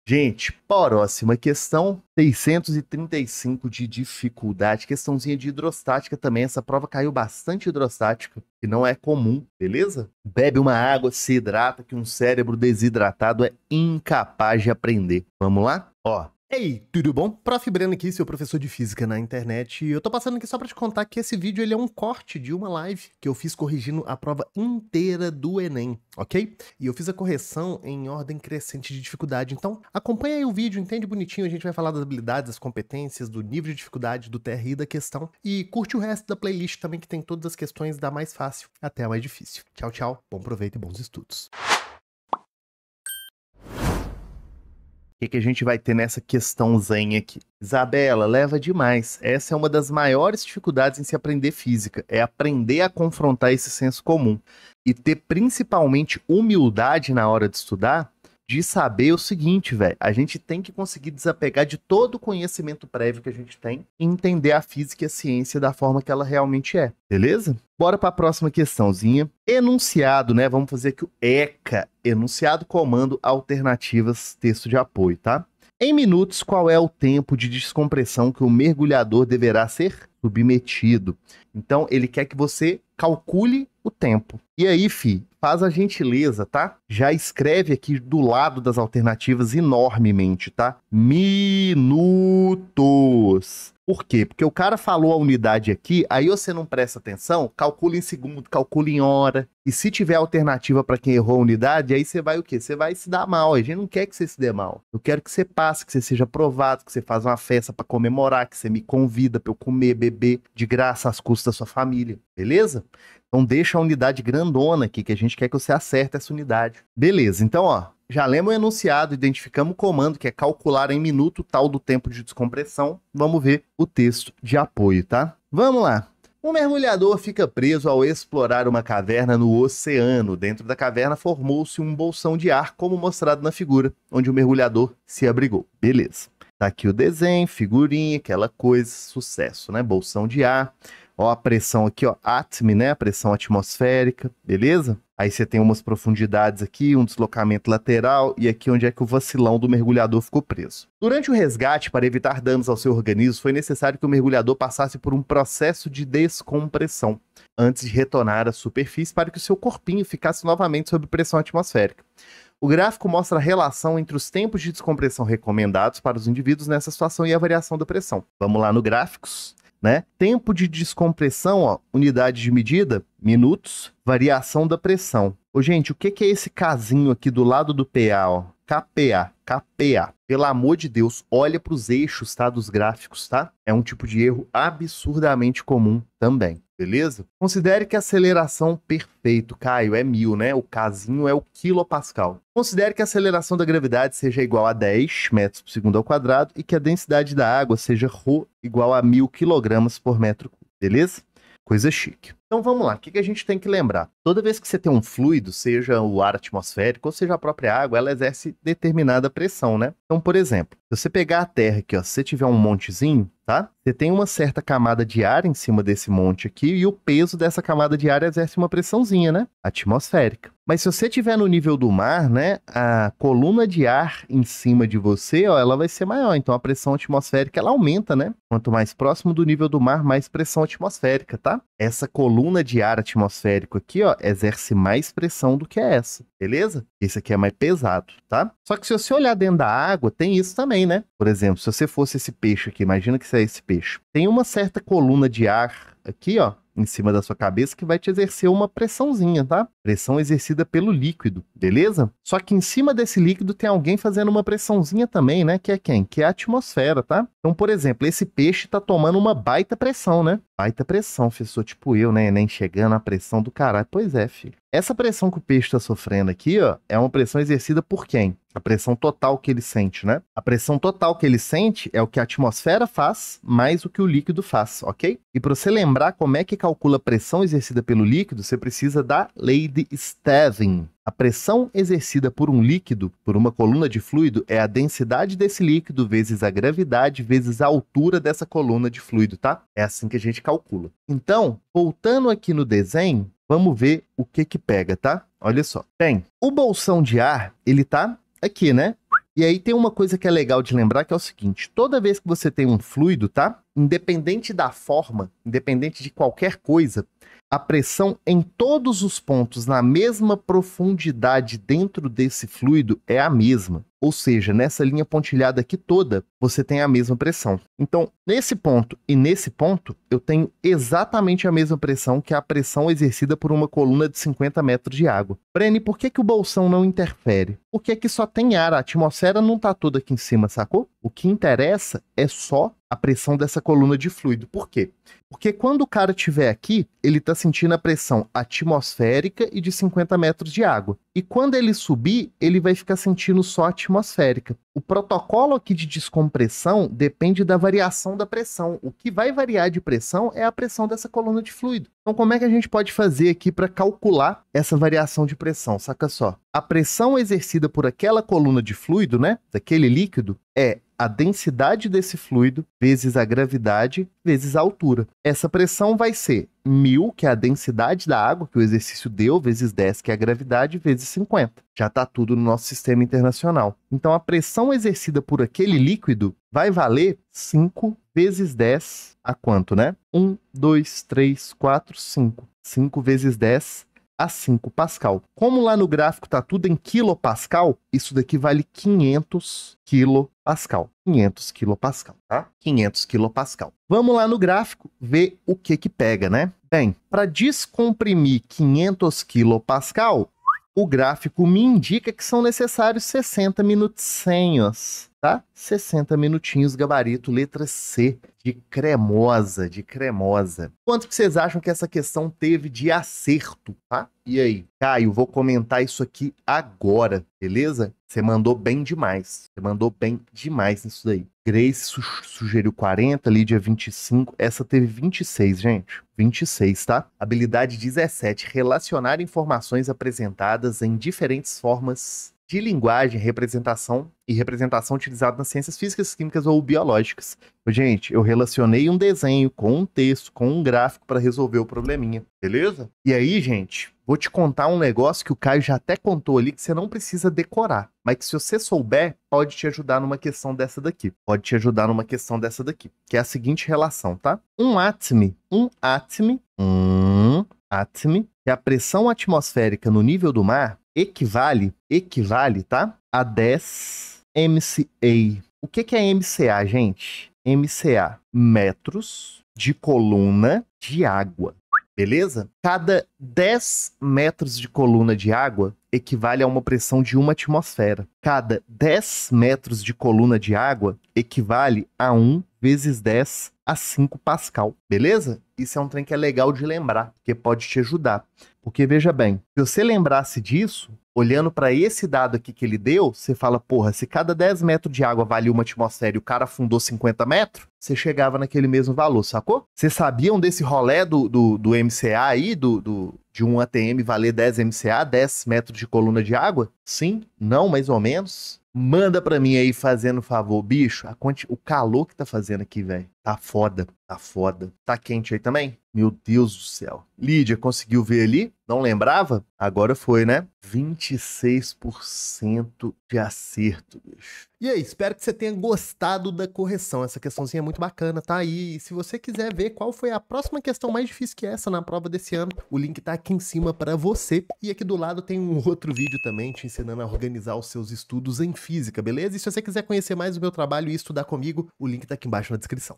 Gente, próxima questão, 635 de dificuldade, questãozinha de hidrostática também, essa prova caiu bastante hidrostática, que não é comum, beleza? Bebe uma água, se hidrata, que um cérebro desidratado é incapaz de aprender. Vamos lá? Ó. Ei, tudo bom? Prof. Breno aqui, seu professor de física na internet, e eu tô passando aqui só pra te contar que esse vídeo ele é um corte de uma live que eu fiz corrigindo a prova inteira do Enem, ok? E eu fiz a correção em ordem crescente de dificuldade, então acompanha aí o vídeo, entende bonitinho, a gente vai falar das habilidades, das competências, do nível de dificuldade, do TRI e da questão, e curte o resto da playlist também que tem todas as questões da mais fácil até a mais difícil. Tchau, tchau, bom proveito e bons estudos. O que a gente vai ter nessa questãozinha aqui? Isabela, leva demais. Essa é uma das maiores dificuldades em se aprender física, é aprender a confrontar esse senso comum e ter principalmente humildade na hora de estudar, de saber o seguinte, velho, a gente tem que conseguir desapegar de todo o conhecimento prévio que a gente tem e entender a física e a ciência da forma que ela realmente é, beleza? Bora para a próxima questãozinha. Enunciado, né? Vamos fazer aqui o ECA, enunciado, comando, alternativas, texto de apoio, tá? Em minutos, qual é o tempo de descompressão que o mergulhador deverá ser submetido? Então, ele quer que você calcule o tempo. E aí, faz a gentileza, tá? Já escreve aqui do lado das alternativas enormemente, tá? Minutos. Por quê? Porque o cara falou a unidade aqui, aí você não presta atenção, calcula em segundo, calcula em hora. E se tiver alternativa para quem errou a unidade, aí você vai o quê? Você vai se dar mal. A gente não quer que você se dê mal. Eu quero que você passe, que você seja aprovado, que você faça uma festa para comemorar, que você me convida para eu comer, beber de graça às custas da sua família. Beleza? Então deixa a unidade grandona aqui, que a gente quer que você acerte essa unidade. Beleza, então ó, já lemos o enunciado, identificamos o comando, que é calcular em minuto tal do tempo de descompressão. Vamos ver o texto de apoio, tá? Vamos lá. Um mergulhador fica preso ao explorar uma caverna no oceano. Dentro da caverna formou-se um bolsão de ar, como mostrado na figura, onde o mergulhador se abrigou. Beleza. Tá aqui o desenho, figurinha, aquela coisa, sucesso, né? Bolsão de ar. Ó, a pressão aqui, ó, ATM, né? A pressão atmosférica, beleza? Aí você tem umas profundidades aqui, um deslocamento lateral e aqui onde é que o vacilão do mergulhador ficou preso. Durante o resgate, para evitar danos ao seu organismo, foi necessário que o mergulhador passasse por um processo de descompressão antes de retornar à superfície para que o seu corpinho ficasse novamente sob pressão atmosférica. O gráfico mostra a relação entre os tempos de descompressão recomendados para os indivíduos nessa situação e a variação da pressão. Vamos lá no gráficos. Né? Tempo de descompressão, ó, unidade de medida, minutos, variação da pressão. Ô, gente, o que é esse casinho aqui do lado do PA, ó? KPA. Pelo amor de Deus, olha para os eixos, tá, dos gráficos, tá? É um tipo de erro absurdamente comum também, beleza? Considere que a aceleração perfeito, Caio, é 1000, né? O casinho é o quilopascal. Considere que a aceleração da gravidade seja igual a 10 metros por segundo ao quadrado e que a densidade da água seja ρ igual a 1000 quilogramas por metro cúbico, beleza? Coisa chique. Então vamos lá, o que a gente tem que lembrar? Toda vez que você tem um fluido, seja o ar atmosférico ou seja a própria água, ela exerce determinada pressão, né? Então, por exemplo, se você pegar a Terra aqui, ó, se você tiver um montezinho, tá? Você tem uma certa camada de ar em cima desse monte aqui e o peso dessa camada de ar exerce uma pressãozinha, né? Atmosférica. Mas se você estiver no nível do mar, né, a coluna de ar em cima de você, ó, ela vai ser maior. Então a pressão atmosférica ela aumenta, né? Quanto mais próximo do nível do mar, mais pressão atmosférica, tá? Essa coluna de ar atmosférico aqui, ó, exerce mais pressão do que essa, beleza? Esse aqui é mais pesado, tá? Só que se você olhar dentro da água, tem isso também, né? Por exemplo, se você fosse esse peixe aqui, imagina que você é esse peixe. Tem uma certa coluna de ar aqui, ó, em cima da sua cabeça que vai te exercer uma pressãozinha, tá? Pressão exercida pelo líquido, beleza? Só que em cima desse líquido tem alguém fazendo uma pressãozinha também, né? Que é quem? Que é a atmosfera, tá? Então, por exemplo, esse peixe tá tomando uma baita pressão, né? Baita pressão, professor, tipo eu, né? Nem chegando à pressão do caralho. Pois é, filho. Essa pressão que o peixe tá sofrendo aqui, ó, é uma pressão exercida por quem? A pressão total que ele sente, né? A pressão total que ele sente é o que a atmosfera faz mais o que o líquido faz, ok? E para você lembrar como é que calcula a pressão exercida pelo líquido, você precisa da lei de Stevin. A pressão exercida por um líquido, por uma coluna de fluido, é a densidade desse líquido vezes a gravidade vezes a altura dessa coluna de fluido, tá? É assim que a gente calcula. Então, voltando aqui no desenho, vamos ver o que que pega, tá? Olha só. Tem o bolsão de ar, ele tá aqui, né? E aí tem uma coisa que é legal de lembrar, que é o seguinte: toda vez que você tem um fluido, tá? Independente da forma, independente de qualquer coisa, a pressão em todos os pontos na mesma profundidade dentro desse fluido é a mesma. Ou seja, nessa linha pontilhada aqui toda, você tem a mesma pressão. Então, nesse ponto e nesse ponto, eu tenho exatamente a mesma pressão, que é a pressão exercida por uma coluna de 50 metros de água. Breni, por que o bolsão não interfere? Porque aqui só tem ar, a atmosfera não está toda aqui em cima, sacou? O que interessa é só a pressão dessa coluna de fluido. Por quê? Porque quando o cara estiver aqui, ele está sentindo a pressão atmosférica e de 50 metros de água. E quando ele subir, ele vai ficar sentindo só a atmosférica. O protocolo aqui de descompressão depende da variação da pressão. O que vai variar de pressão é a pressão dessa coluna de fluido. Então, como é que a gente pode fazer aqui para calcular essa variação de pressão? Saca só. A pressão exercida por aquela coluna de fluido, né, daquele líquido, é a densidade desse fluido vezes a gravidade vezes a altura. Essa pressão vai ser 1000, que é a densidade da água, que o exercício deu, vezes 10, que é a gravidade, vezes 50. Já está tudo no nosso sistema internacional. Então, a pressão exercida por aquele líquido vai valer 5 vezes 10 a quanto, né? 1, 2, 3, 4, 5. 5 vezes 10 a 5 Pascal. Como lá no gráfico está tudo em quilopascal, isso daqui vale 500 quilopascal. 500 quilopascal, tá? 500 quilopascal. Vamos lá no gráfico ver o que pega, né? Bem, para descomprimir 500 quilopascal, o gráfico me indica que são necessários 60 minutinhos, tá? 60 minutinhos, gabarito, letra C, de cremosa, de cremosa. Quanto que vocês acham que essa questão teve de acerto, tá? E aí? Caio, vou comentar isso aqui agora, beleza? Você mandou bem demais. Você mandou bem demais nisso daí. Grace sugeriu 40, Lídia 25. Essa teve 26, gente. 26, tá? Habilidade 17. Relacionar informações apresentadas em diferentes formas de linguagem, representação e representação utilizada nas ciências físicas, químicas ou biológicas. Gente, eu relacionei um desenho com um texto, com um gráfico para resolver o probleminha, beleza? E aí, gente, vou te contar um negócio que o Caio já até contou ali, que você não precisa decorar, mas que se você souber, pode te ajudar numa questão dessa daqui. Pode te ajudar numa questão dessa daqui, que é a seguinte relação, tá? Um átome, que é a pressão atmosférica no nível do mar, equivale, tá? A 10 MCA. O que é MCA, gente? MCA, metros de coluna de água. Beleza? Cada 10 metros de coluna de água equivale a uma pressão de 1 atmosfera. Cada 10 metros de coluna de água equivale a 1 vezes 10 a 5 Pascal. Beleza? Isso é um trem que é legal de lembrar, que pode te ajudar. Porque, veja bem, se você lembrasse disso, olhando para esse dado aqui que ele deu, você fala, porra, se cada 10 metros de água vale 1 atmosfera e o cara afundou 50 metros, você chegava naquele mesmo valor, sacou? Vocês sabiam desse rolê do MCA aí, de um ATM valer 10 MCA, 10 metros de coluna de água? Sim? Não? Mais ou menos? Manda pra mim aí, fazendo favor, bicho. O calor que tá fazendo aqui, velho. Tá foda, tá foda. Tá quente aí também? Meu Deus do céu. Lídia, conseguiu ver ali? Não lembrava? Agora foi, né? 26% de acerto, bicho. E aí, espero que você tenha gostado da correção. Essa questãozinha é muito bacana, tá aí. E se você quiser ver qual foi a próxima questão mais difícil que essa na prova desse ano, o link tá aqui em cima pra você. E aqui do lado tem um outro vídeo também te ensinando a organizar os seus estudos em física, beleza? E se você quiser conhecer mais o meu trabalho e estudar comigo, o link tá aqui embaixo na descrição.